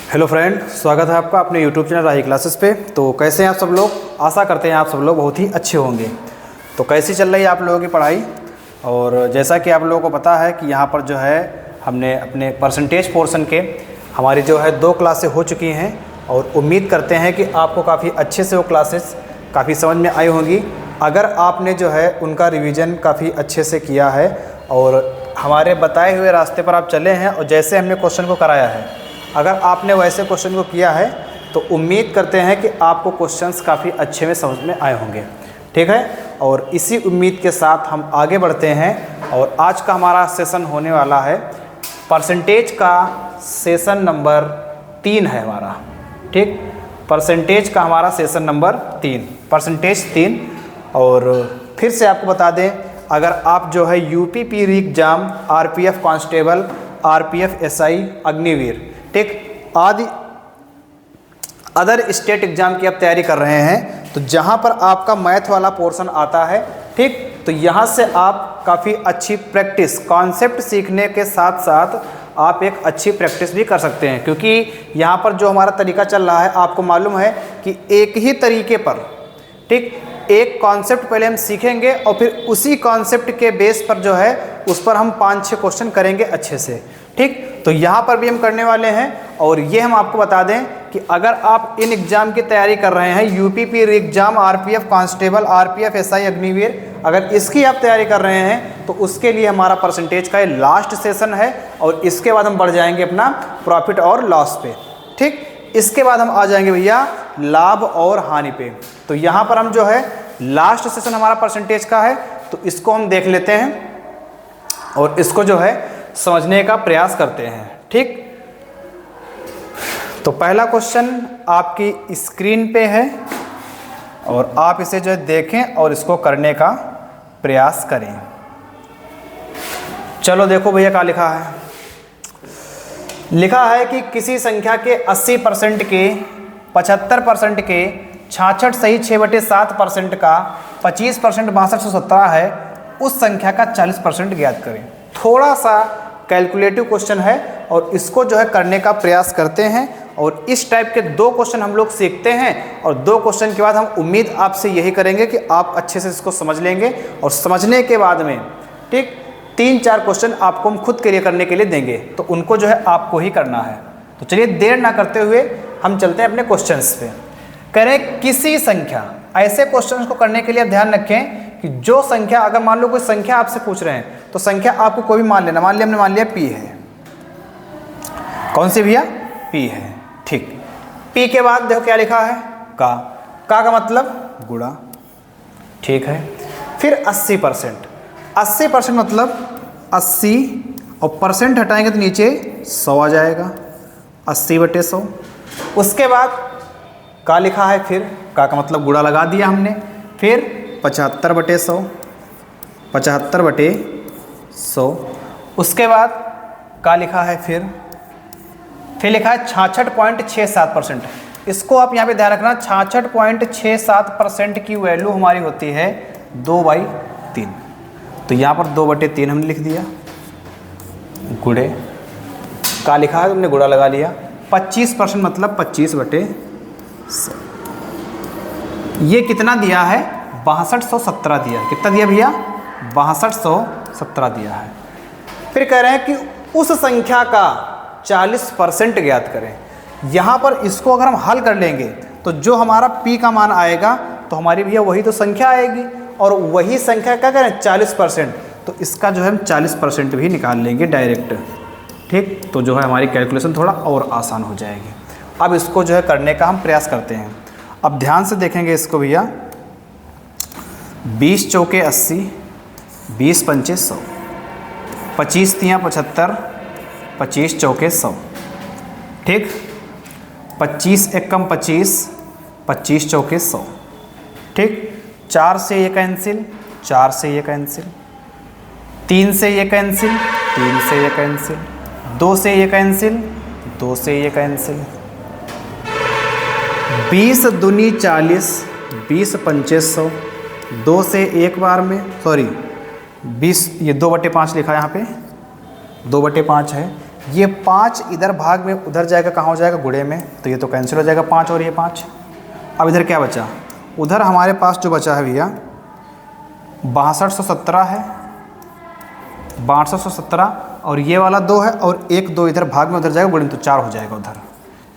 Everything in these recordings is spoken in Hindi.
हेलो फ्रेंड, स्वागत है आपका अपने यूट्यूब चैनल राही क्लासेस पे। तो कैसे हैं आप सब लोग? आशा करते हैं आप सब लोग बहुत ही अच्छे होंगे। तो कैसी चल रही है आप लोगों की पढ़ाई? और जैसा कि आप लोगों को पता है कि यहाँ पर जो है हमने अपने परसेंटेज पोर्शन के हमारी जो है 2 क्लासें हो चुकी हैं और उम्मीद करते हैं कि आपको काफ़ी अच्छे से वो क्लासेस काफ़ी समझ में आई होंगी। अगर आपने जो है उनका रिवीजन काफ़ी अच्छे से किया है और हमारे बताए हुए रास्ते पर आप चले हैं और जैसे हमने क्वेश्चन को कराया है, अगर आपने वैसे क्वेश्चन को किया है तो उम्मीद करते हैं कि आपको क्वेश्चंस काफ़ी अच्छे में समझ में आए होंगे। ठीक है, और इसी उम्मीद के साथ हम आगे बढ़ते हैं और आज का हमारा सेशन होने वाला है परसेंटेज का सेशन नंबर 3 है हमारा। ठीक, परसेंटेज का हमारा सेशन नंबर 3, परसेंटेज 3। और फिर से आपको बता दें, अगर आप जो है UP P exam, RPF constable, RPF SI, Agniveer, ठीक, आदि अदर स्टेट एग्जाम की आप तैयारी कर रहे हैं तो जहां पर आपका मैथ वाला पोर्शन आता है, ठीक, तो यहां से आप काफ़ी अच्छी प्रैक्टिस, कॉन्सेप्ट सीखने के साथ साथ आप एक अच्छी प्रैक्टिस भी कर सकते हैं। क्योंकि यहां पर जो हमारा तरीका चल रहा है, आपको मालूम है कि एक ही तरीके पर, ठीक, एक कॉन्सेप्ट पहले हम सीखेंगे और फिर उसी कॉन्सेप्ट के बेस पर जो है उस पर हम 5-6 क्वेश्चन करेंगे अच्छे से। ठीक, तो यहाँ पर भी हम करने वाले हैं। और ये हम आपको बता दें कि अगर आप इन एग्ज़ाम की तैयारी कर रहे हैं, UP P exam, RPF constable, RPF SI, Agniveer, अगर इसकी आप तैयारी कर रहे हैं तो उसके लिए हमारा परसेंटेज का ये लास्ट सेशन है और इसके बाद हम बढ़ जाएंगे अपना प्रॉफिट और लॉस पे। ठीक, इसके बाद हम आ जाएंगे भैया लाभ और हानि पे। तो यहाँ पर हम जो है लास्ट सेशन हमारा परसेंटेज का है, तो इसको हम देख लेते हैं और इसको जो है समझने का प्रयास करते हैं। ठीक, तो पहला क्वेश्चन आपकी स्क्रीन पे है और आप इसे जो है देखें और इसको करने का प्रयास करें। चलो देखो भैया क्या लिखा है। लिखा है कि किसी संख्या के 80% के, 75% के, 66 सही 6/7% का, 25% 6217 है, उस संख्या का 40% ज्ञात करें। थोड़ा सा कैलकुलेटिव क्वेश्चन है और इसको जो है करने का प्रयास करते हैं। और इस टाइप के 2 क्वेश्चन हम लोग सीखते हैं और 2 क्वेश्चन के बाद हम उम्मीद आपसे यही करेंगे कि आप अच्छे से इसको समझ लेंगे और समझने के बाद में, ठीक, 3-4 क्वेश्चन आपको हम खुद के लिए करने के लिए देंगे, तो उनको जो है आपको ही करना है। तो चलिए देर ना करते हुए हम चलते हैं अपने क्वेश्चंस पे। करें किसी संख्या, ऐसे क्वेश्चन को करने के लिए ध्यान रखें कि जो संख्या, अगर मान लो कोई संख्या आपसे पूछ रहे हैं तो संख्या आपको कोई भी मान लेना। मान लिया हमने, मान लिया पी है। कौन सी भैया? पी है। ठीक, पी के बाद देखो क्या लिखा है, का मतलब गुणा। ठीक है, फिर 80%, 80% मतलब 80 और परसेंट हटाएंगे तो नीचे 100 आ जाएगा, 80/100। उसके बाद का लिखा है, फिर का मतलब गुणा लगा दिया हमने, फिर 75/100, 75/100। उसके बाद का लिखा है, फिर लिखा है 66.67%। इसको आप यहाँ पे ध्यान रखना, 66.67% की वैल्यू हमारी होती है 2/3। तो यहाँ पर 2/3 हमने लिख दिया, गुणे का लिखा है, तुमने गुणा लगा लिया। 25% मतलब 25/100। ये कितना दिया है? 6217 दिया। कितना दिया भैया? 6217 दिया है। फिर कह रहे हैं कि उस संख्या का 40% ज्ञात करें। यहाँ पर इसको अगर हम हल कर लेंगे तो जो हमारा p का मान आएगा तो हमारी भैया वही तो संख्या आएगी और वही संख्या क्या करें? 40%। तो इसका जो है हम 40% भी निकाल लेंगे डायरेक्ट। ठीक, तो जो है हमारी कैलकुलेशन थोड़ा और आसान हो जाएगी। अब इसको जो है करने का हम प्रयास करते हैं। अब ध्यान से देखेंगे इसको भैया। 20 चौके 80, 20 पंचे 100, 25 तियाँ 75, 25 चौके 100। ठीक, 25 एकम 25, 25 चौके 100। ठीक, 4 से ये कैंसिल, 4 से ये कैंसिल, 3 से ये कैंसिल, 3 से ये कैंसिल, 2 से ये कैंसिल, 2 से ये कैंसिल, 20 दूनी 40, 20 पंचे 100, 2 से एक बार में, सॉरी 20, ये 2/5 लिखा है यहाँ पे, 2/5 है। ये 5 इधर भाग में उधर जाएगा, कहाँ हो जाएगा, गुणे में, तो ये तो कैंसिल हो जाएगा 5 और ये 5। अब इधर क्या बचा, उधर हमारे पास जो बचा है भैया 6217 है, 6217 और ये वाला 2 है और 1 2 इधर भाग में उधर जाएगा गुणे, तो 4 हो जाएगा उधर,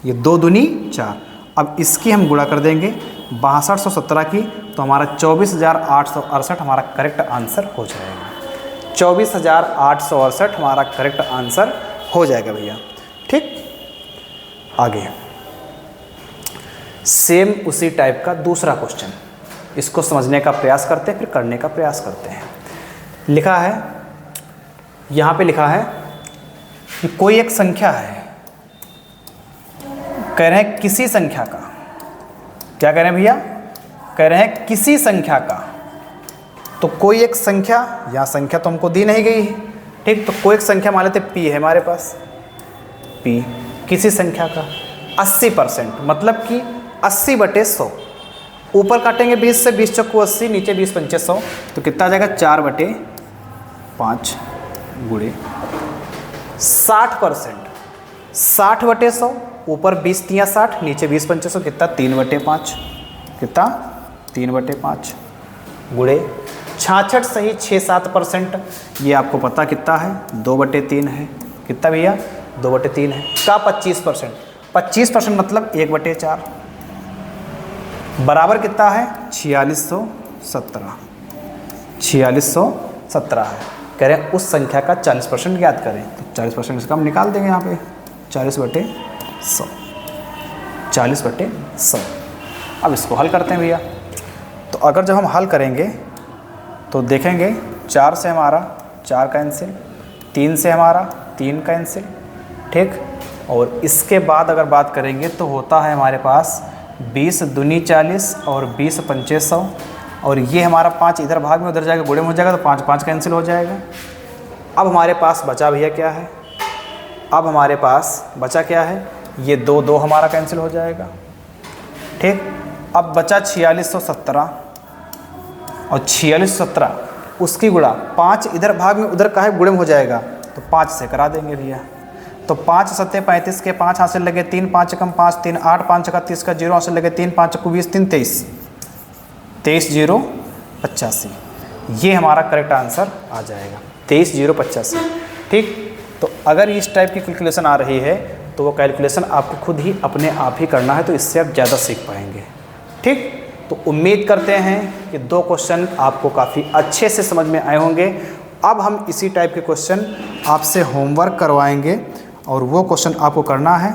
ये 2 दूनी 4। अब इसकी हम गुणा कर देंगे 6217 की, तो हमारा 24,868 हमारा करेक्ट आंसर हो जाएगा। 24,868 हमारा करेक्ट आंसर हो जाएगा भैया। ठीक, आगे सेम उसी टाइप का दूसरा क्वेश्चन, इसको समझने का प्रयास करते हैं, फिर करने का प्रयास करते हैं। लिखा है, यहाँ पे लिखा है कि कोई एक संख्या है, कह रहे हैं किसी संख्या का, क्या कह रहे हैं भैया, कह रहे हैं किसी संख्या का, तो कोई एक संख्या, यहाँ संख्या तो हमको दी नहीं गई है, ठीक, तो कोई एक संख्या मान लेते p है हमारे पास, p किसी संख्या का 80%, मतलब कि 80/100, ऊपर काटेंगे 20 से, 20 चौको 80, नीचे 20 पंचे 100, तो कितना आ जाएगा 4/5 गुणे 60%, 60/100, ऊपर 20 तिया 60, नीचे 20 पंचे 100, कितना 3/5, कितना 3/5 गुणे 66 सही 6-7%, ये आपको पता कितना है 2/3 है, कितना भैया 2/3 है, का 25%, 25% मतलब 1/4 बराबर कितना है 4617, 4617 है। कह रहे हैं उस संख्या का 40% ज्ञात करें, तो 40% इसका हम निकाल देंगे यहाँ पे 40/100, 40/100। अब इसको हल करते हैं भैया, तो अगर जब हम हल करेंगे तो देखेंगे 4 से हमारा 4 कैंसिल, 3 से हमारा 3 कैंसिल, ठीक, और इसके बाद अगर बात करेंगे तो होता है हमारे पास 20 दूनी 40 और 20 पंचे 100, और ये हमारा 5 इधर भाग में उधर जाएगा गुणे में हो जाएगा, तो 5 5 कैंसिल हो जाएगा। अब हमारे पास बचा भैया क्या है, अब हमारे पास बचा क्या है, ये 2 2 हमारा कैंसिल हो जाएगा, ठीक। अब बचा 4617 और 4617 उसकी गुणा 5 इधर भाग में उधर का है गुणे में हो जाएगा, तो 5 से करा देंगे भैया, तो 5 7 35 के 5 हासिल लगे 3, 5 कम 5 3 8, 5 का 30 का 0 हासिल लगे 3, 5 को 20 3 23, 23,085, ये हमारा करेक्ट आंसर आ जाएगा 23,085, ठीक। तो अगर इस टाइप की कैलकुलेशन आ रही है तो वो कैलकुलेशन आपको खुद ही अपने आप ही करना है, तो इससे आप ज़्यादा सीख पाएंगे, ठीक। तो उम्मीद करते हैं कि 2 क्वेश्चन आपको काफ़ी अच्छे से समझ में आए होंगे। अब हम इसी टाइप के क्वेश्चन आपसे होमवर्क करवाएंगे और वो क्वेश्चन आपको करना है,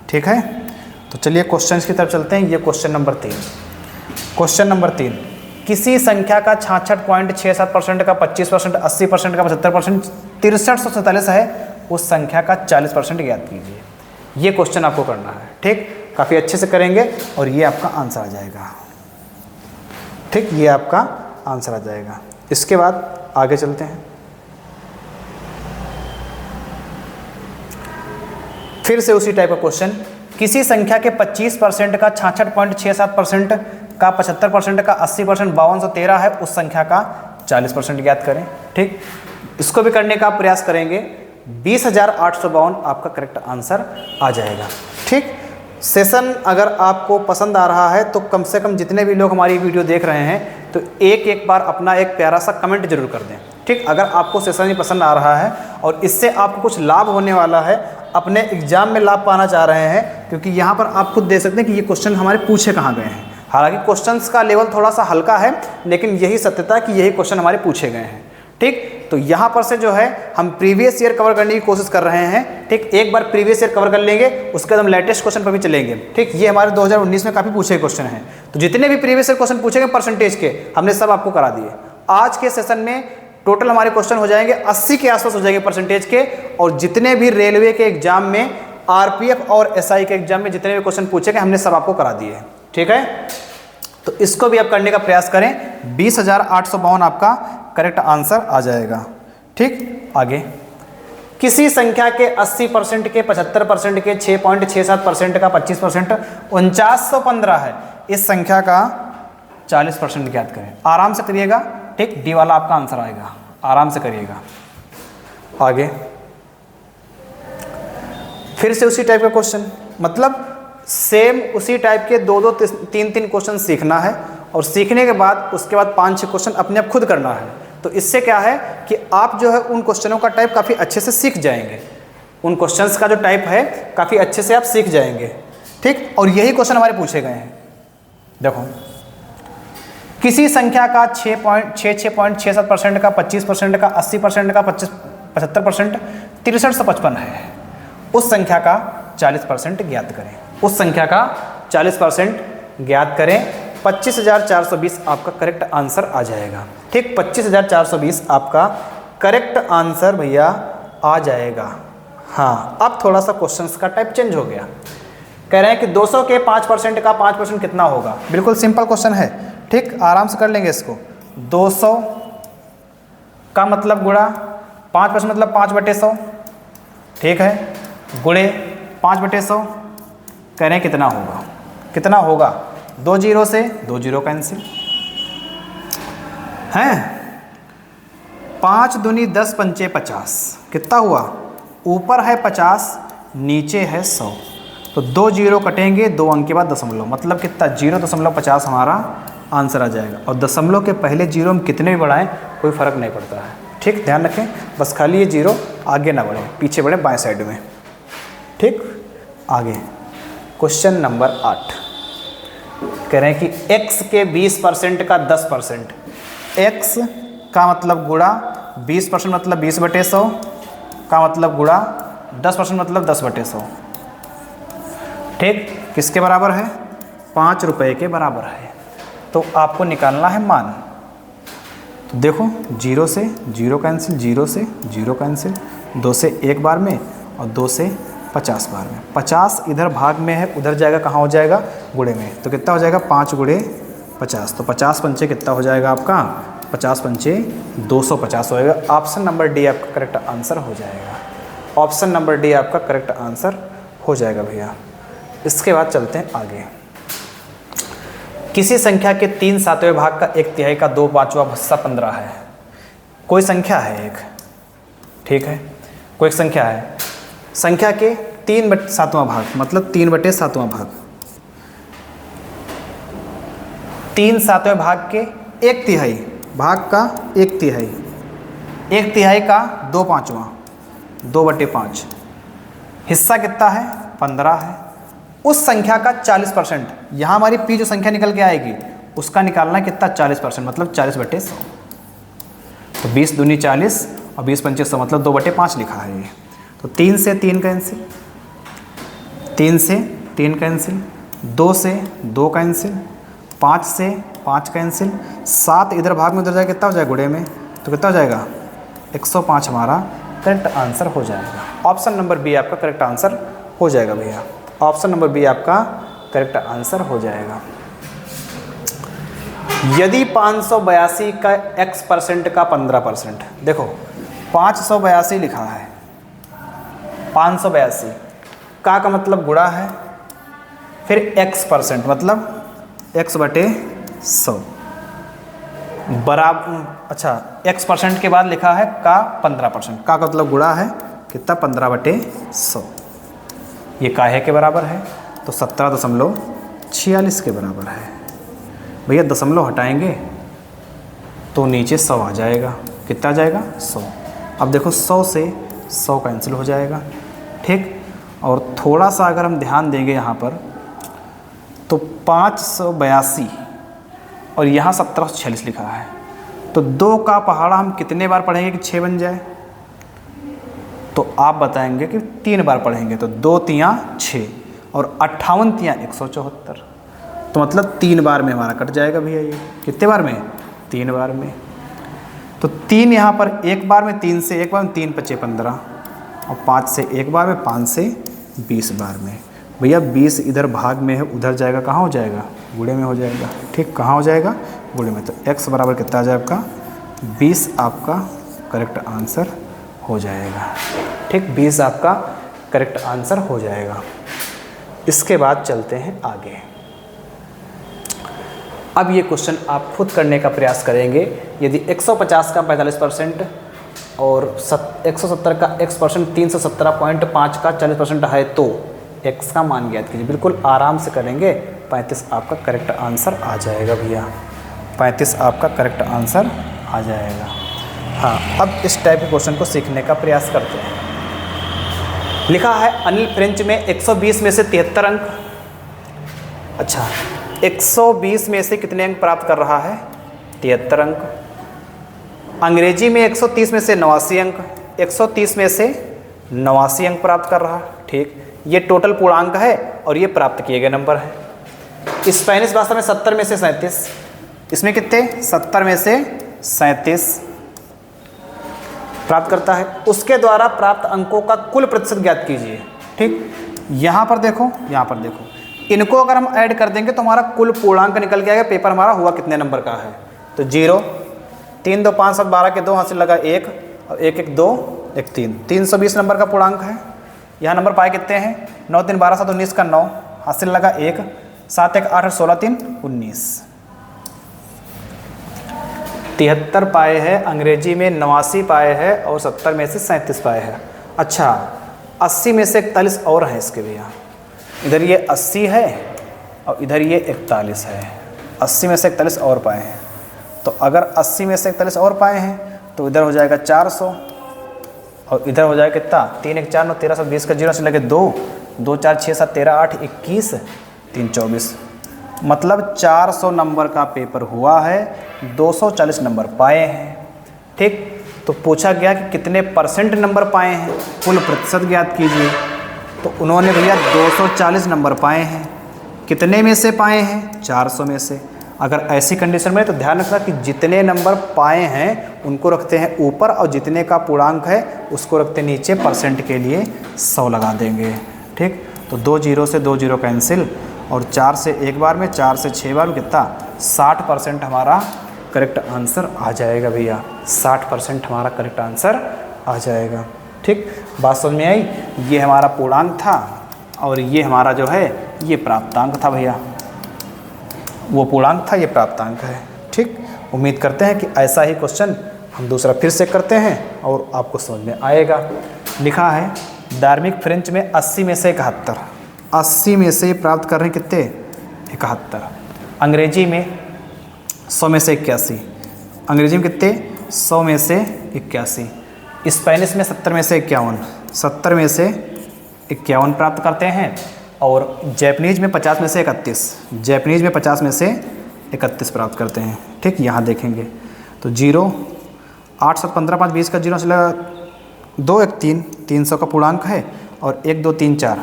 ठीक है। तो चलिए क्वेश्चन की तरफ चलते हैं। ये क्वेश्चन नंबर 3, क्वेश्चन नंबर 3, किसी संख्या का 66.67% का 25%, 80% का 75%, 6347 है, उस संख्या का 40% ज्ञात कीजिए। ये क्वेश्चन आपको करना है, ठीक, काफ़ी अच्छे से करेंगे और ये आपका आंसर आ जाएगा, ठीक, ये आपका आंसर आ जाएगा। इसके बाद आगे चलते हैं। फिर से उसी टाइप का क्वेश्चन, किसी संख्या के 25% का 66.67% का 75% का 80%, 5213 है, उस संख्या का 40% ज्ञात करें, ठीक। इसको भी करने का प्रयास करेंगे, 20,852 आपका करेक्ट आंसर आ जाएगा, ठीक। सेशन अगर आपको पसंद आ रहा है तो कम से कम जितने भी लोग हमारी वीडियो देख रहे हैं तो एक बार अपना एक प्यारा सा कमेंट जरूर कर दें, ठीक। अगर आपको सेशन ही पसंद आ रहा है और इससे आपको कुछ लाभ होने वाला है, अपने एग्जाम में लाभ पाना चाह रहे हैं, क्योंकि यहाँ पर आप खुद देख सकते हैं कि ये क्वेश्चन हमारे पूछे कहाँ गए हैं। हालांकि क्वेश्चंस का लेवल थोड़ा सा हल्का है, लेकिन यही सत्यता है कि यही क्वेश्चन हमारे पूछे गए हैं, ठीक। तो यहाँ पर से जो है हम प्रीवियस ईयर कवर करने की कोशिश कर रहे हैं, ठीक। एक बार प्रीवियस ईयर कवर कर लेंगे, उसके बाद हम लेटेस्ट क्वेश्चन पर भी चलेंगे, ठीक। ये हमारे 2019 में काफ़ी पूछे क्वेश्चन हैं, तो जितने भी प्रीवियस ईयर क्वेश्चन पूछे गए परसेंटेज के, हमने सब आपको करा दिए। आज के सेशन में टोटल हमारे क्वेश्चन हो जाएंगे 80 के आसपास हो जाएंगे परसेंटेज के, और जितने भी रेलवे के एग्जाम में, आरपीएफ और एसआई के एग्जाम में जितने भी क्वेश्चन पूछे गए हमने सब आपको करा दिए, ठीक है। तो इसको भी आप करने का प्रयास करें, 20,852 आपका करेक्ट आंसर आ जाएगा, ठीक। आगे, किसी संख्या के 80% के 75% के 6.67% का 25%, 4915 है, इस संख्या का 40% ज्ञात करें। आराम से करिएगा, ठीक, डी वाला आपका आंसर आएगा, आराम से करिएगा। आगे, फिर से उसी टाइप का क्वेश्चन, मतलब सेम उसी टाइप के 2-2 3-3 क्वेश्चन सीखना है, और सीखने के बाद उसके बाद 5-6 क्वेश्चन अपने आप खुद करना है। तो इससे क्या है कि आप जो है उन क्वेश्चनों का टाइप काफ़ी अच्छे से सीख जाएंगे, उन क्वेश्चंस का जो टाइप है काफ़ी अच्छे से आप सीख जाएंगे, ठीक। और यही क्वेश्चन हमारे पूछे गए हैं। देखो, किसी संख्या का 6.67% का, 25% का, 80% का, 75%, 6355 है, उस संख्या का 40% ज्ञात करें। उस संख्या का 40% ज्ञात करें। 25,420 आपका करेक्ट आंसर आ जाएगा, ठीक। 25,420 आपका करेक्ट आंसर भैया आ जाएगा। हाँ, अब थोड़ा सा क्वेश्चंस का टाइप चेंज हो गया। कह रहे हैं कि 200 के 5% का 5% कितना होगा। बिल्कुल सिंपल क्वेश्चन है, ठीक, आराम से कर लेंगे इसको। 200 का मतलब गुणा 5% मतलब 5/100, ठीक है, गुणे 5/100। कह रहे हैं कितना होगा, कितना होगा। 2 जीरो से 2 जीरो कैंसिल हैं। 5 दूनी 10 पंचे 50, कितना हुआ, ऊपर है 50 नीचे है 100, तो 2 जीरो कटेंगे, 2 अंक के बाद दशमलव, मतलब कितना 0.50 हमारा आंसर आ जाएगा। और दशमलव के पहले जीरो हम कितने भी बढ़ाएं कोई फ़र्क नहीं पड़ता है, ठीक, ध्यान रखें। बस खाली ये जीरो आगे ना बढ़े, पीछे बढ़े बाएं साइड में, ठीक। आगे क्वेश्चन नंबर 8 कह रहे हैं कि x के 20% का 10%, x का मतलब गुणा 20% मतलब 20/100 का मतलब गुणा 10% मतलब 10/100, ठीक, किसके बराबर है, 5 रुपये के बराबर है। तो आपको निकालना है मान। तो देखो, 0 से 0 कैंसिल, 0 से 0 कैंसिल, 2 से 1 बार में और 2 से 50 बार में। 50 इधर भाग में है, उधर जाएगा, कहाँ हो जाएगा, गुणे में। तो कितना हो जाएगा, 5 गुणे 50, तो 50 पंचे कितना हो जाएगा आपका, 50 पंचे 250 होएगा। ऑप्शन नंबर डी आपका करेक्ट आंसर हो जाएगा। ऑप्शन नंबर डी आपका करेक्ट आंसर हो जाएगा भैया। इसके बाद चलते हैं आगे। किसी संख्या के 3/7वें भाग का 1/3 का 2/5वां हिस्सा 15 है। कोई संख्या है एक, ठीक है, कोई एक संख्या है, संख्या के 3/7वां भाग मतलब 3/7वां भाग, 3/7वें भाग के 1/3 भाग का 1/3, 1/3 का 2/5वां, 2/5, हिस्सा कितना है, 15 है। उस संख्या का 40%, यहाँ हमारी पी जो संख्या निकल के आएगी उसका निकालना कितना, 40% मतलब 40/100। तो 20 दूनी 40 और 20 पंचे 100 मतलब 2/5 लिखा है ये। तो 3 से 3 कैंसिल, 3 से 3 कैंसिल, 2 से 2 कैंसिल, 5 से 5 कैंसिल, 7 इधर भाग में उधर जाएगा, कितना हो जाएगा गुणे में, तो कितना हो जाएगा 105 हमारा करेक्ट आंसर हो जाएगा। ऑप्शन नंबर बी आपका करेक्ट आंसर हो जाएगा भैया। ऑप्शन नंबर बी आपका करेक्ट आंसर हो जाएगा। यदि 582 का x% का 15%, देखो 582 लिखा है, 582 का मतलब गुणा है, फिर x% मतलब x/100 बराबर, अच्छा x% के बाद लिखा है का 15%, का मतलब गुणा है कितना 15/100, ये काहे के बराबर है, तो 17.46 के बराबर है भैया। दशमलव हटाएंगे तो नीचे 100 आ जाएगा, कितना आ जाएगा 100। अब देखो 100 से 100 कैंसिल हो जाएगा, ठीक। और थोड़ा सा अगर हम ध्यान देंगे यहाँ पर तो 582 और यहाँ 1746 लिखा है, तो 2 का पहाड़ा हम कितने बार पढ़ेंगे कि 6 बन जाए, तो आप बताएंगे कि 3 बार पढ़ेंगे, तो 2 तियाँ 6 और 58 तियाँ 174, तो मतलब 3 बार में हमारा कट जाएगा भैया। ये कितने बार में, 3 बार में। तो 3 यहाँ पर 1 बार में, 3 से 1 बार में, 3 × 5 = 15 और 5 से 1 बार में, 5 से 20 बार में भैया। 20 इधर भाग में है, उधर जाएगा, कहाँ हो जाएगा, गुणे में हो जाएगा, ठीक, कहाँ हो जाएगा, गुणे में। तो x बराबर कितना आ जाए आपका 20 आपका करेक्ट आंसर हो जाएगा, ठीक, 20 आपका करेक्ट आंसर हो जाएगा। इसके बाद चलते हैं आगे। अब ये क्वेश्चन आप खुद करने का प्रयास करेंगे। यदि 150 का 45%, और 170 का x%, 317.5 का 40% है, तो x का मान ज्ञात कीजिए। बिल्कुल आराम से करेंगे, 35 आपका करेक्ट आंसर आ जाएगा भैया, 35 आपका करेक्ट आंसर आ जाएगा। हाँ, अब इस टाइप के क्वेश्चन को सीखने का प्रयास करते हैं। लिखा है अनिल फ्रेंच में 120 में से 73 अंक। अच्छा, 120 में से कितने अंक प्राप्त कर रहा है? 73 अंक। अंग्रेजी में 130 में से 89 अंक, 130 में से 89 अंक प्राप्त कर रहा। ठीक, ये टोटल पूर्णांक है और ये प्राप्त किए गए नंबर है। स्पेनिश भाषा में 70 में से 37, इसमें कितने? 70 में से 37 प्राप्त करता है। उसके द्वारा प्राप्त अंकों का कुल प्रतिशत ज्ञात कीजिए। ठीक, यहाँ पर देखो, यहाँ पर देखो, इनको अगर हम ऐड कर देंगे तो हमारा कुल पूर्णांक निकल के आएगा। पेपर हमारा हुआ कितने नंबर का है? तो 0, 3 2 5 7 12 के 2 हासिल लगा 1 और 1 1 2 1 3, 320 नंबर का पूर्णांक है। यहाँ नंबर पाए कितने हैं? 9 3 12 7 19 का 9 हासिल लगा 1, 7 1 8 16 3 19, 73 पाए हैं। अंग्रेजी में 89 पाए हैं और 70 में से 37 पाए हैं। अच्छा, 80 में से 41 और हैं इसके भैया। इधर ये 80 है और इधर ये 41 है। 80 में से 41 और पाए हैं, तो अगर 80 में से 41 और पाए हैं तो इधर हो जाएगा 400 और इधर हो जाएगा कितना? 3 1 4 9 13 7 20 का 0 से लगे 2 2 4 6 7 13 8 21 3 24, मतलब 400 नंबर का पेपर हुआ है, 240 नंबर पाए हैं। ठीक, तो पूछा गया कि कितने परसेंट नंबर पाए हैं, कुल प्रतिशत ज्ञात कीजिए। तो उन्होंने भैया 240 नंबर पाए हैं। कितने में से पाए हैं? 400 में से। अगर ऐसी कंडीशन में तो ध्यान रखना कि जितने नंबर पाए हैं उनको रखते हैं ऊपर और जितने का पूर्णांक है उसको रखते नीचे। परसेंट के लिए 100 लगा देंगे। ठीक, तो 2 0 से 2 0 कैंसिल और 4 से एक बार में, 4 से 6 बार में कितना? 60% हमारा करेक्ट आंसर आ जाएगा भैया, 60% हमारा करेक्ट आंसर आ जाएगा। ठीक, बात समझ में आई? ये हमारा पूर्णांक था और ये हमारा जो है ये प्राप्तांक था भैया। वो पूर्णांक था, ये प्राप्तांक है। ठीक, उम्मीद करते हैं कि ऐसा ही क्वेश्चन हम दूसरा फिर से करते हैं और आपको समझ में आएगा। लिखा है धार्मिक फ्रेंच में 80 में से 71, 80 में से प्राप्त कर रहे हैं कितने? 71। अंग्रेजी में 100 में से 81, अंग्रेजी में कितने? 100 में से 81। स्पेनिश में 70 में से 51, 70 में से 51 प्राप्त करते हैं। और जैपनीज में 50 में से 31, जैपनीज में 50 में से 31 प्राप्त करते हैं। ठीक, यहाँ देखेंगे तो 0 8 7 15 5 20 का 0 से लगा 2 1 3, 300 का पूर्णांक है और 1 2 3 4,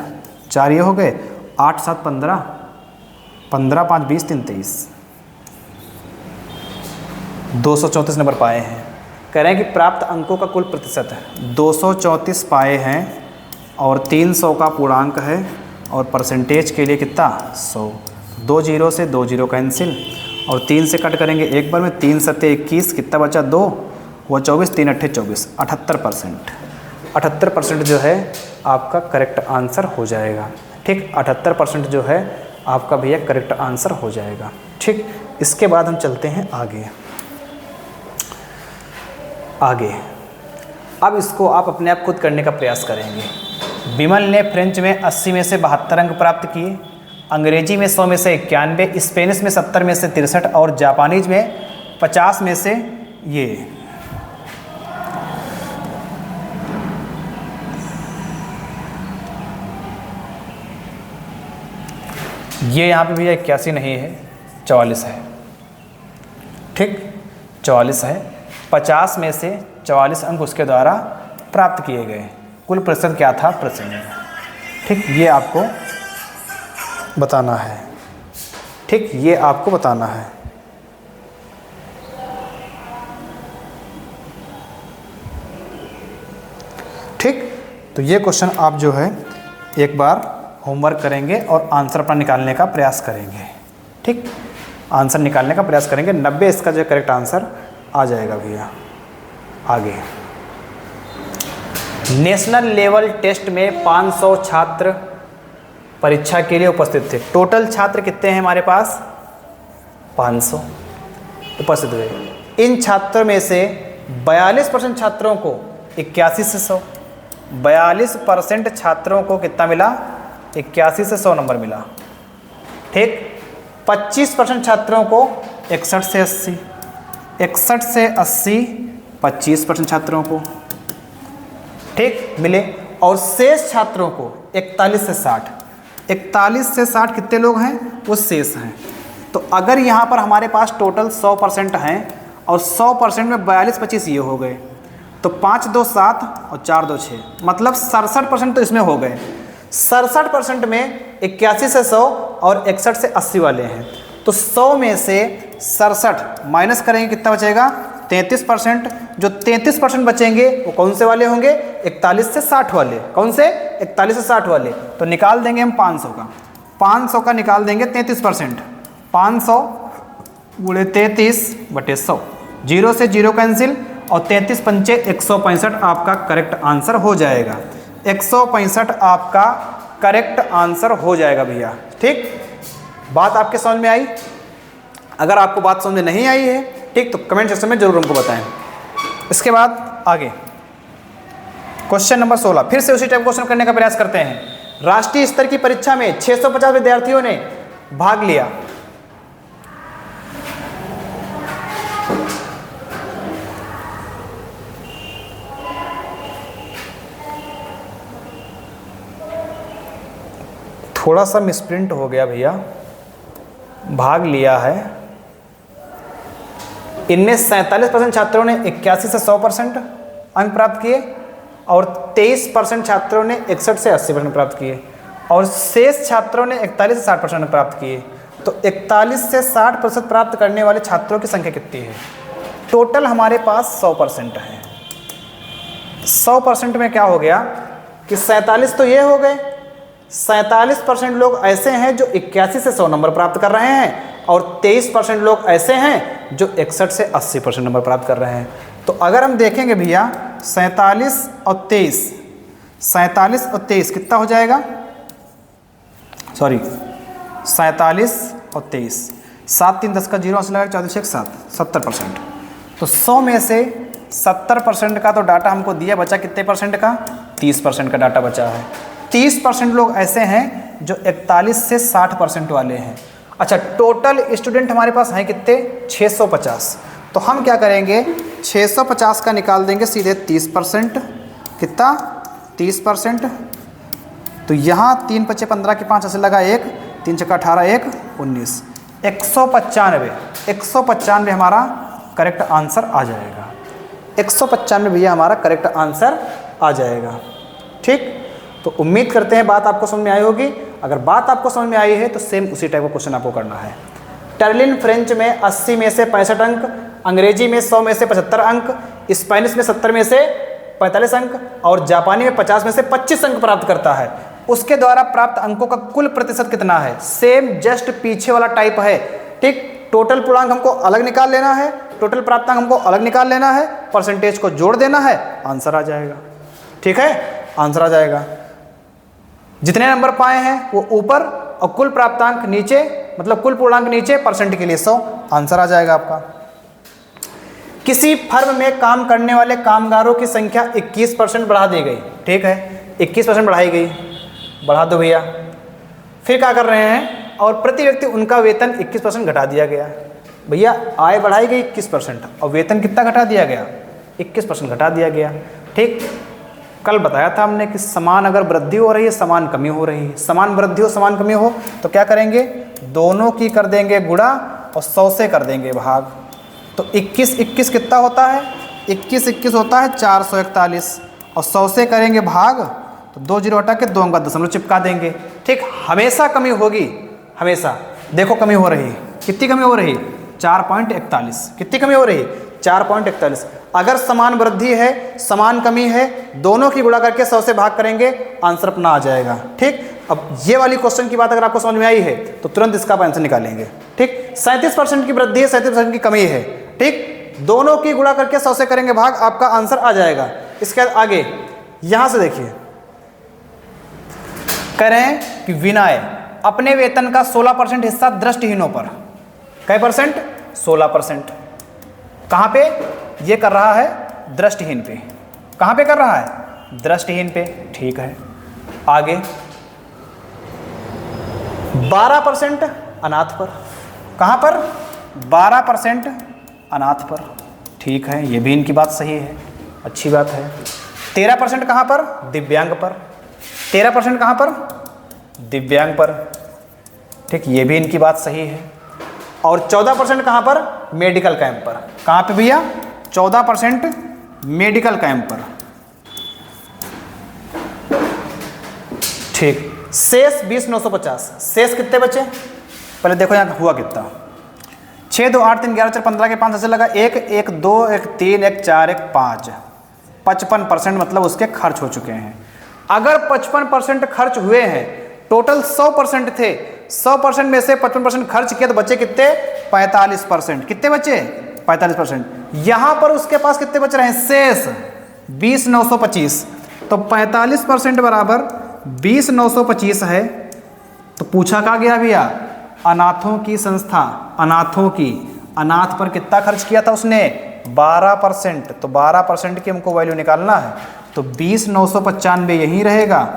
4 ये हो गए, 8 7 15, 15 5 20 3 23, 234 नंबर पाए हैं। कह रहे हैं कि प्राप्त अंकों का कुल प्रतिशत है। 234 पाए हैं और 300 का पूर्णांक है और परसेंटेज के लिए कितना? 100। 2 0 से 2 0 कैंसिल और 3 से कट करेंगे एक बार में, 3 7 21, कितना बचा? 2 वो 24, 3 8 24, 78%। 78% जो है आपका करेक्ट आंसर हो जाएगा। ठीक, 78% जो है आपका भैया करेक्ट आंसर हो जाएगा। ठीक, इसके बाद हम चलते हैं आगे। अब इसको आप अपने आप खुद करने का प्रयास करेंगे। विमल ने फ्रेंच में 80 में से 72 अंक प्राप्त किए, अंग्रेजी में 100 में से 91, स्पेनिश में 70 में से 63 और जापानीज में 50 में से ये यहाँ पे भैया 81 नहीं है, 44 है। ठीक, 44 है। 50 में से 44 अंक उसके द्वारा प्राप्त किए गए। कुल प्रतिशत क्या था? प्रतिशत। ठीक, ये आपको बताना है। ठीक, ये आपको बताना है। ठीक, तो ये क्वेश्चन आप जो है एक बार होमवर्क करेंगे और आंसर अपना निकालने का प्रयास करेंगे। ठीक, आंसर निकालने का प्रयास करेंगे। 90 इसका जो करेक्ट आंसर आ जाएगा भैया। आगे नेशनल लेवल टेस्ट में 500 छात्र परीक्षा के लिए उपस्थित थे। टोटल छात्र कितने हैं हमारे पास? 500 उपस्थित हुए। इन छात्रों में से 42% छात्रों को 81 से 100, 42% छात्रों को कितना मिला? 81 से 100 नंबर मिला। ठीक, 25% छात्रों को 61 से 80, 61 से 80 25% छात्रों को, ठीक, मिले। और शेष छात्रों को 41 से 60, 41 से 60 कितने लोग हैं? वो शेष हैं। तो अगर यहाँ पर हमारे पास टोटल 100% हैं और 100% में 42 25 ये हो गए, तो 5 2 7 और 4 2 6, मतलब 67% तो इसमें हो गए। 67% में 81 से 100 और 61 से 80 वाले हैं। तो 100 में से 67 माइनस करेंगे, कितना बचेगा? 33%। जो 33% बचेंगे वो कौन से वाले होंगे? 41 से 60 वाले। कौन से? 41 से 60 वाले। तो निकाल देंगे हम 500 का, 500 का निकाल देंगे 33%। 500 गुणे 33/100, 0 से 0 कैंसिल और 33 पंचे 165 आपका करेक्ट आंसर हो जाएगा। 165 आपका करेक्ट आंसर हो जाएगा भैया। ठीक, बात आपके समझ में आई? अगर आपको बात समझ में नहीं आई है, ठीक, तो कमेंट सेक्शन में जरूर हमको बताएं। इसके बाद आगे क्वेश्चन नंबर 16, फिर से उसी टाइप क्वेश्चन करने का प्रयास करते हैं। राष्ट्रीय स्तर की परीक्षा में 650 विद्यार्थियों ने भाग लिया। थोड़ा सा मिसप्रिंट हो गया भैया, भाग लिया है। इनमें 47% छात्रों ने 81 से 100% अंक प्राप्त किए और 23% छात्रों ने 61 से 80% प्राप्त किए और शेष छात्रों ने 41 से 60% अंक प्राप्त किए। तो 41 से 60% प्राप्त करने वाले छात्रों की संख्या कितनी है? टोटल हमारे पास 100% है। 100% में क्या हो गया कि 47 तो ये हो गए, 47% लोग ऐसे हैं जो 81 से 100 नंबर प्राप्त कर रहे हैं और 23% लोग ऐसे हैं जो 61 से 80% नंबर प्राप्त कर रहे हैं। तो अगर हम देखेंगे भैया 47 और 23, 47 और 23 कितना हो जाएगा? सॉरी, 47 और 23, 7 3 10 का 0 असला 14 1 7, 70%। तो 100 में से 70% का तो डाटा हमको दिया, बचा कितने परसेंट का? 30% का डाटा बचा है। 30% लोग ऐसे हैं जो 41 से 60% वाले हैं। अच्छा, टोटल स्टूडेंट हमारे पास हैं कितने? 650। तो हम क्या करेंगे, 650 का निकाल देंगे सीधे 30%। कितना? 30%। तो यहाँ 3 5 15 के 5 ऐसे लगा 1, 3 6 18 1 19, 195 हमारा करेक्ट आंसर आ जाएगा। 195 भैया हमारा करेक्ट आंसर आ जाएगा। ठीक, तो उम्मीद करते हैं बात आपको समझ में आई होगी। अगर बात आपको समझ में आई है तो सेम उसी टाइप का क्वेश्चन आपको करना है। टर्लिन फ्रेंच में 80 में से 65 अंक, अंग्रेजी में 100 में से 75 अंक, स्पेनिश में 70 में से 45 अंक और जापानी में 50 में से 25 अंक प्राप्त करता है। उसके द्वारा प्राप्त अंकों का कुल प्रतिशत कितना है? सेम जस्ट पीछे वाला टाइप है। ठीक, टोटल पूर्णांक हमको अलग निकाल लेना है, टोटल प्राप्तांक हमको अलग निकाल लेना है, परसेंटेज को जोड़ देना है, आंसर आ जाएगा। ठीक है, आंसर आ जाएगा। जितने नंबर पाए हैं वो ऊपर और कुल प्राप्तांक नीचे, मतलब कुल पूर्णांक नीचे, परसेंट के लिए 100, आंसर आ जाएगा आपका। किसी फर्म में काम करने वाले कामगारों की संख्या 21% बढ़ा दी गई। ठीक है, 21% बढ़ाई गई, बढ़ा दो भैया। फिर क्या कर रहे हैं? और प्रति व्यक्ति उनका वेतन 21% घटा दिया गया। भैया आय बढ़ाई गई 21% और वेतन कितना घटा दिया गया? 21% घटा दिया गया। ठीक, कल बताया था हमने कि समान अगर वृद्धि हो रही है, समान कमी हो रही है। समान वृद्धि हो, समान कमी हो तो क्या करेंगे? दोनों की कर देंगे गुणा और 100 से कर देंगे भाग। तो 21 21 कितना होता है? 21 21 होता है 441 और 100 से करेंगे भाग, तो 2 0 हटा के 2 अंक बाद दशमलव चिपका देंगे। ठीक, हमेशा कमी होगी, हमेशा। देखो कमी हो रही, कितनी कमी हो रही? 4.41। कितनी कमी हो रही? 4.41। अगर समान वृद्धि है, समान कमी है, दोनों की गुणा करके 100 से भाग करेंगे, आंसर अपना आ जाएगा। ठीक, अब ये वाली क्वेश्चन की बात अगर आपको समझ में आई है तो तुरंत इसका आंसर निकालेंगे। ठीक, 37% की वृद्धि है, 37% की कमी है। ठीक, दोनों की गुणा करके 100 से करेंगे भाग, आपका आंसर आ जाएगा। इसके बाद आगे यहां से देखिए, करें कि विनय अपने वेतन का 16% हिस्सा दृष्टिहीनों पर, कै परसेंट? 16%। कहाँ पे? ये कर रहा है दृष्टिहीन पे। कहाँ पे कर रहा है? दृष्टिहीन पे। ठीक है, आगे 12% अनाथ पर। कहाँ पर? 12% अनाथ पर। ठीक है, ये भी इनकी बात सही है, अच्छी बात है। 13% कहाँ पर? दिव्यांग पर। 13% कहाँ पर? दिव्यांग पर। ठीक, ये भी इनकी बात सही है। और 14% कहाँ पर? मेडिकल कैंप पर। कहाँ पे भैया? 14% मेडिकल कैंप पर। ठीक, शेष 20,950। शेष कितने बचे? पहले देखो यहाँ हुआ कितना। 6, 2, 8, 3, 11, 4, 15 के 5 ऐसे लगा। 1, 1, 2, 1, 3, 1, 4, 1, 5। 55% मतलब उसके खर्च हो चुके हैं। अगर 55% खर्च हुए हैं, टोटल 100% थे, 100% में से 55% खर्च किया तो बचे कितने? 45%। कितने बचे? 45%। यहाँ पर उसके पास कितने बच रहे हैं? शेष 20,925। तो 45% बराबर 20,925 है। तो पूछा क्या गया भैया? अनाथों की संस्था, अनाथों की, अनाथ पर कितना खर्च किया था उसने? 12%। तो 12% की हमको वैल्यू निकालना है। तो 20,995 यहीं रहेगा,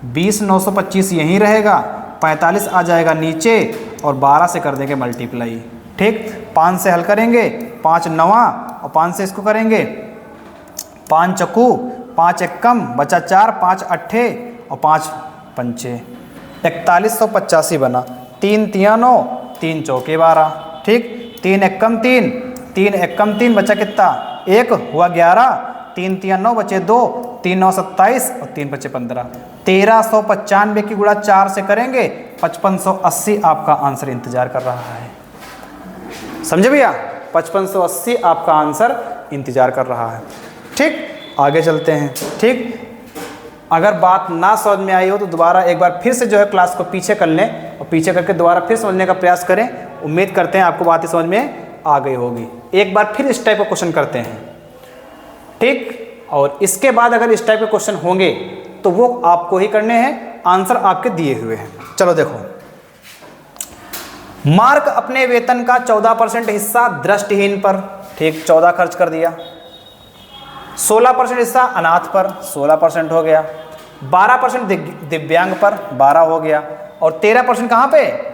20,925 यहीं रहेगा, 45 आ जाएगा नीचे और 12 से कर देंगे मल्टीप्लाई। ठीक, 5 से हल करेंगे, 5 नवा और 5 से इसको करेंगे, 5 चक्कू, 5 एकम, बचा 4, 5 अट्ठे और 5 पंचे, 4185 बना। 3 तिया 9, 3 चौके 12। ठीक, 3 एकम 3, 3 एकम 3, बचा कितना? 1 हुआ 11, 3 तिया 9 बचे 2, 3 9 27 और 3 बचे 15। 1395 की गुणा 4 से करेंगे, 5580 आपका आंसर इंतजार कर रहा है। समझे भैया? 5580 आपका आंसर इंतजार कर रहा है। ठीक, आगे चलते हैं। ठीक, अगर बात ना समझ में आई हो तो दोबारा एक बार फिर से जो है क्लास को पीछे कर लें और पीछे करके दोबारा फिर समझने का प्रयास करें। उम्मीद करते हैं आपको बातें समझ में आ गई होगी। एक बार फिर इस टाइप का क्वेश्चन करते हैं। ठीक, और इसके बाद अगर इस टाइप के क्वेश्चन होंगे तो वो आपको ही करने हैं, आंसर आपके दिए हुए हैं। चलो देखो, मार्क अपने वेतन का 14% हिस्सा दृष्टिहीन पर। ठीक, 14 खर्च कर दिया। 16% हिस्सा अनाथ पर, 16% हो गया। 12% दिव्यांग पर, 12 हो गया। और 13% कहाँ पे?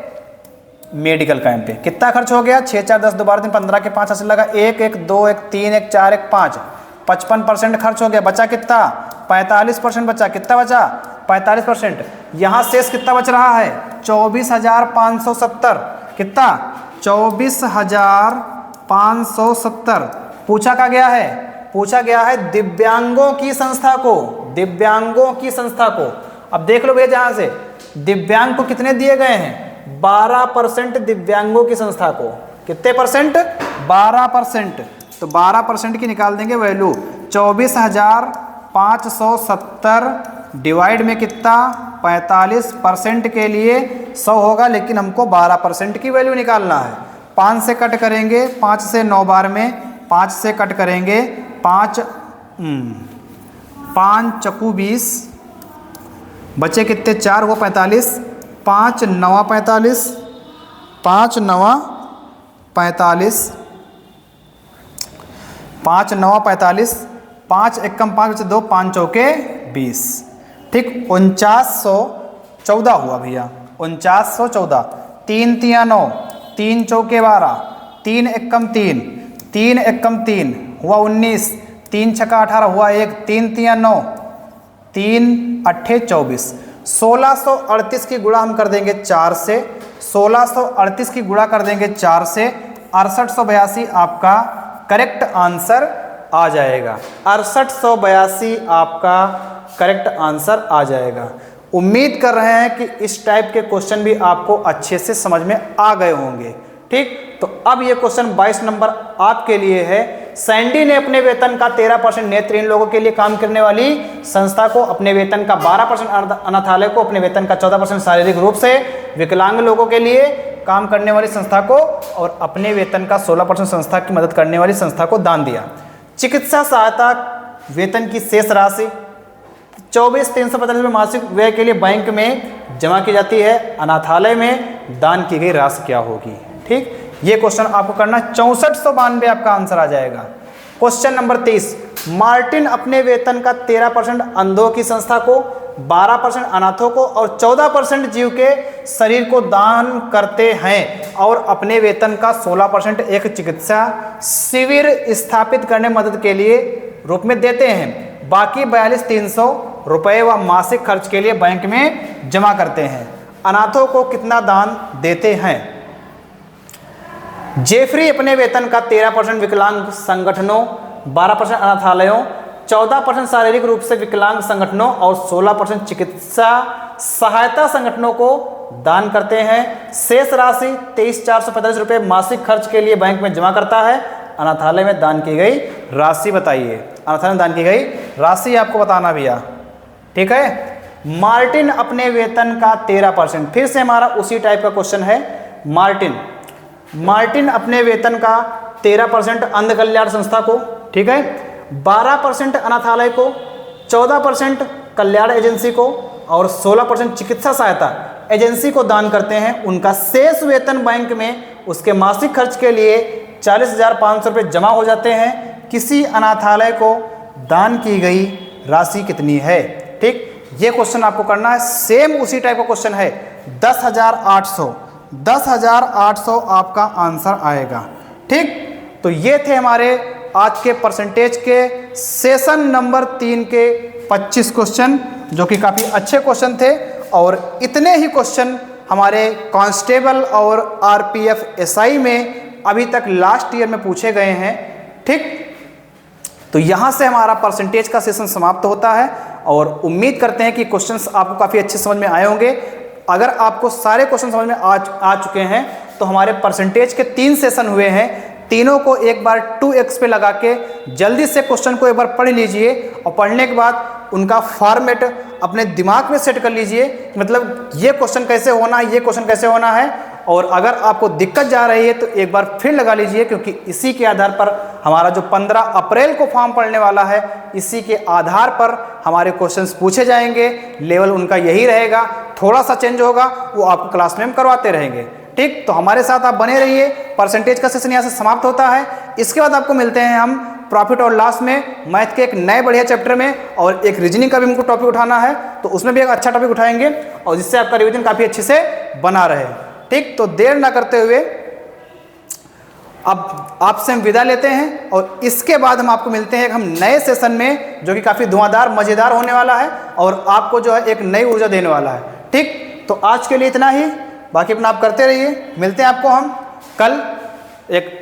मेडिकल कैंप पे। कितना खर्च हो गया? 6, 4, 10, 2, 12, 3, 15 के 5 ऐसे लगा। 1, 1, 2, 1, 3, 1, 4, 1, 5। 55% खर्च हो गया। बचा कितना? 45% बचा। कितना बचा? 45%। यहाँ शेष कितना बच रहा है? 24,570। कितना? 24,570। पूछा क्या गया है? पूछा गया है दिव्यांगों की संस्था को, दिव्यांगों की संस्था को। अब देख लो भैया, जहां से दिव्यांग को कितने दिए गए हैं? 12% दिव्यांगों की संस्था को। कितने परसेंट? 12%। तो 12% की निकाल देंगे वैल्यू। 24,570 डिवाइड में कितना? 45% के लिए 100 होगा, लेकिन हमको 12% की वैल्यू निकालना है। 5 से कट करेंगे, 5 से 9 बार में, 5 से कट करेंगे, 5 चक्कू 20, बचे कितने? 4 हुआ 45, 5 नवा 45, 5 नवा 45, 5 नवा 45, 5 एकम 5 बचे 2, 5 चौके 20। ठीक, 4914 हुआ भैया, 4914। 3 तिया 9, 3 चौके 12, 3 एकम 3, 3 एकम 3 हुआ 19, 3 छक्का 18 हुआ 1, 3 तिया 9, 3 अट्ठे 24। 1638 की गुणा हम कर देंगे 4 से, 1638 की गुणा कर देंगे 4 से, 6882 आपका करेक्ट आंसर आ जाएगा। 6882 आपका करेक्ट आंसर आ जाएगा। उम्मीद कर रहे हैं कि इस टाइप के क्वेश्चन भी आपको अच्छे से समझ में आ गए होंगे। ठीक, तो अब ये क्वेश्चन 22 नंबर आपके लिए है। सैंडी ने अपने वेतन का 13% नेत्रहीन लोगों के लिए काम करने वाली संस्था को, अपने वेतन का 12% अनाथालय को, अपने वेतन का 14% शारीरिक रूप से विकलांग लोगों के लिए काम करने वाली संस्था को और अपने वेतन का 16% संस्था की मदद करने वाली संस्था को दान दिया। चिकित्सा सहायता वेतन की शेष राशि 24,345 में मासिक व्यय के लिए बैंक में जमा की जाती है। अनाथालय में दान की गई राशि क्या होगी? ठीक, ये क्वेश्चन आपको करना 6492 आपका आंसर आ जाएगा। क्वेश्चन नंबर 23, मार्टिन अपने वेतन का 13% अंधों की संस्था को, 12% अनाथों को और 14% जीव के शरीर को दान करते हैं और अपने वेतन का 16% एक चिकित्सा शिविर स्थापित करने में मदद के लिए रूप में देते हैं। बाकी 42,300 रुपये व मासिक खर्च के लिए बैंक में जमा करते हैं। अनाथों को कितना दान देते हैं? जेफरी अपने वेतन का 13% विकलांग संगठनों, 12% अनाथालयों, 14% शारीरिक रूप से विकलांग संगठनों और 16% चिकित्सा सहायता संगठनों को दान करते हैं। शेष राशि 23,445 रुपये मासिक खर्च के लिए बैंक में जमा करता है। अनाथालय में दान की गई राशि बताइए। अनाथालय में दान की गई राशि आपको बताना भैया, ठीक है। मार्टिन अपने वेतन का 13%, फिर से हमारा उसी टाइप का क्वेश्चन है। मार्टिन अपने वेतन का 13% अंध कल्याण संस्था को, ठीक है, 12% अनाथालय को, 14% कल्याण एजेंसी को और 16% चिकित्सा सहायता एजेंसी को दान करते हैं। उनका शेष वेतन बैंक में उसके मासिक खर्च के लिए 40,500 रुपये जमा हो जाते हैं। किसी अनाथालय को दान की गई राशि कितनी है? ठीक, ये क्वेश्चन आपको करना है। सेम उसी टाइप का क्वेश्चन है। 10,800 आपका आंसर आएगा। ठीक, तो ये थे हमारे आज के परसेंटेज के सेशन नंबर 3 के 25 क्वेश्चन, जो कि काफ़ी अच्छे क्वेश्चन थे। और इतने ही क्वेश्चन हमारे कांस्टेबल और आरपीएफ एसआई में अभी तक लास्ट ईयर में पूछे गए हैं। ठीक, तो यहाँ से हमारा परसेंटेज का सेशन समाप्त होता है और उम्मीद करते हैं कि क्वेश्चंस आपको काफ़ी अच्छे समझ में आए होंगे। अगर आपको सारे क्वेश्चन समझ में आ चुके हैं तो हमारे परसेंटेज के 3 सेशन हुए हैं। तीनों को एक बार 2x पे लगा के जल्दी से क्वेश्चन को एक बार पढ़ लीजिए और पढ़ने के बाद उनका फॉर्मेट अपने दिमाग में सेट कर लीजिए, मतलब ये क्वेश्चन कैसे होना है, ये क्वेश्चन कैसे होना है। और अगर आपको दिक्कत जा रही है तो एक बार फिर लगा लीजिए, क्योंकि इसी के आधार पर हमारा जो 15 अप्रैल को फॉर्म पड़ने वाला है, इसी के आधार पर हमारे क्वेश्चंस पूछे जाएंगे। लेवल उनका यही रहेगा, थोड़ा सा चेंज होगा, वो आपको क्लास में हम करवाते रहेंगे। ठीक, तो हमारे साथ आप बने रहिए। परसेंटेज का सेशन यहाँ से समाप्त होता है। इसके बाद आपको मिलते हैं हम प्रॉफिट और लॉस में, मैथ के एक नए बढ़िया चैप्टर में, और एक रीजनिंग का भी हमको टॉपिक उठाना है, तो उसमें भी एक अच्छा टॉपिक उठाएंगे और जिससे आपका रिवीजन काफ़ी अच्छे से बना रहे। ठीक, तो देर ना करते हुए अब आपसे हम विदा लेते हैं और इसके बाद हम आपको मिलते हैं हम नए सेशन में, जो कि काफ़ी धुआंधार मज़ेदार होने वाला है और आपको जो है एक नई ऊर्जा देने वाला है। ठीक, तो आज के लिए इतना ही, बाकी अपना आप करते रहिए। मिलते हैं आपको हम कल एक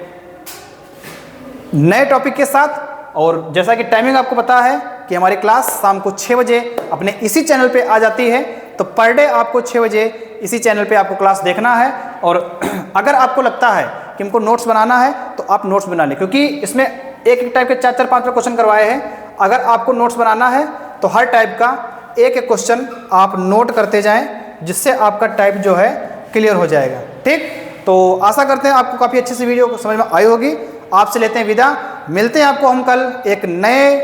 नए टॉपिक के साथ। और जैसा कि टाइमिंग आपको पता है कि हमारी क्लास शाम को 6 बजे अपने इसी चैनल पे आ जाती है, तो पर डे आपको 6 बजे इसी चैनल पे आपको क्लास देखना है। और अगर आपको लगता है कि हमको नोट्स बनाना है तो आप नोट्स बना लें, क्योंकि इसमें एक टाइप के 4-4, 5 क्वेश्चन करवाए हैं। अगर आपको नोट्स बनाना है तो हर टाइप का एक क्वेश्चन आप नोट करते जाएं, जिससे आपका टाइप जो है क्लियर हो जाएगा। ठीक, तो आशा करते हैं आपको काफ़ी अच्छी सी वीडियो समझ में आई होगी। आपसे लेते हैं विदा, मिलते हैं आपको हम कल एक नए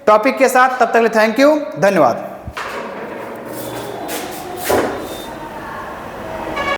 टॉपिक के साथ। तब तक के लिए थैंक यू, धन्यवाद।